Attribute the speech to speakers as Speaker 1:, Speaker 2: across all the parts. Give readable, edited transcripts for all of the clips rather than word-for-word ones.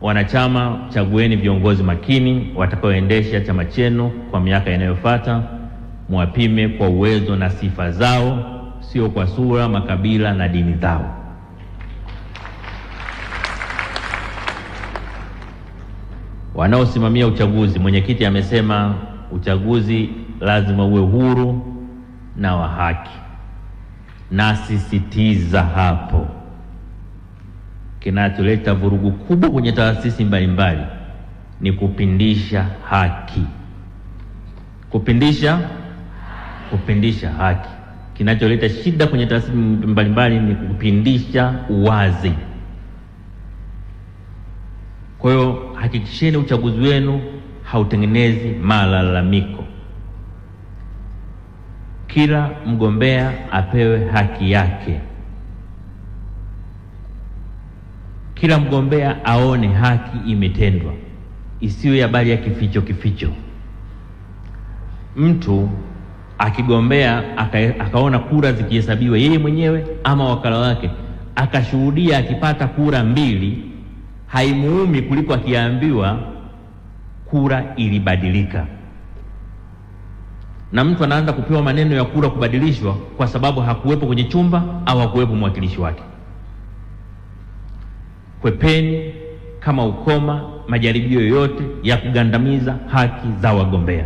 Speaker 1: Wanachama, chagueni viongozi makini watakaoendesha chama chenu kwa miaka inayofuata. Mwapime kwa uwezo na sifa zao, sio kwa sura, makabila na dini zao. Wanaosimamia uchaguzi, mwenyekiti amesema uchaguzi lazima uwe huru na wa haki. Nasisitiza hapo. Kinacholeta vurugu kubwa kwenye taasisi mbalimbali ni kupindisha haki. Kupindisha haki. Kinacholeta shida kwenye taasisi mbalimbali ni kupindisha uwazi. Kwa hiyo hakikisheni uchaguzi wenu hautengenezi malalamiko. Kila mgombea apewe haki yake. Kila mgombea aone haki imetendwa, isiwe habari ya kificho. Mtu akigombea akaona kura zikihesabiwa yeye mwenyewe ama wakala wake, akashuhudia akipata kura 2, haimuumi kuliko akiambiwa kura ilibadilika. Na mtu anaanza kupewa maneno ya kura kubadilishwa kwa sababu hakuwepo kwenye chumba au hakuwepo mwakilishi wake. Kwepeni kama ukoma majaribio yoyote ya kugandamiza haki za wagombea.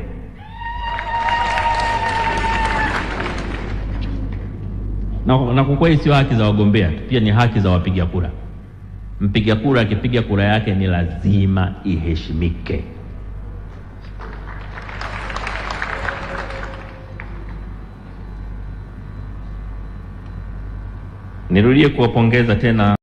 Speaker 1: Na kwa kweli sio haki za wagombea, pia ni haki za wapiga kura. Mpiga kura akipiga kura yake ni lazima iheshimike. Nirudie kuwapongeza tena